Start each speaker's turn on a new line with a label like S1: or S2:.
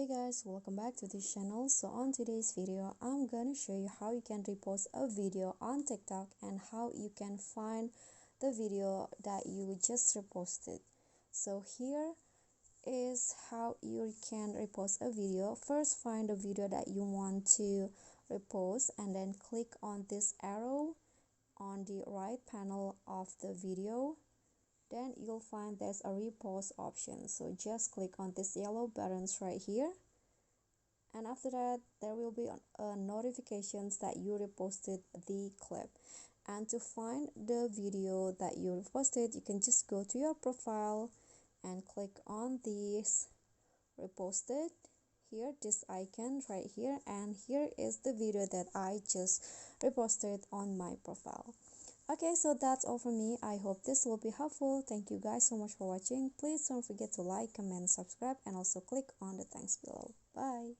S1: Hey guys, welcome back to this channel. So on today's video, I'm gonna show you how you can repost a video on TikTok and how you can find the video that you just reposted. So here is how you can repost a video. First, find the video that you want to repost and then click on this arrow on the right panel of the video. Then you'll find there's a repost option, so just click on this yellow buttons right here, and after that there will be notifications that you reposted the clip. And to find the video that you reposted, you can just go to your profile and click on this reposted here, this icon right here, and here is the video that I just reposted on my profile. Okay, so that's all from me. I hope this will be helpful. Thank you guys so much for watching. Please don't forget to like, comment, subscribe, and also click on the thanks below. Bye.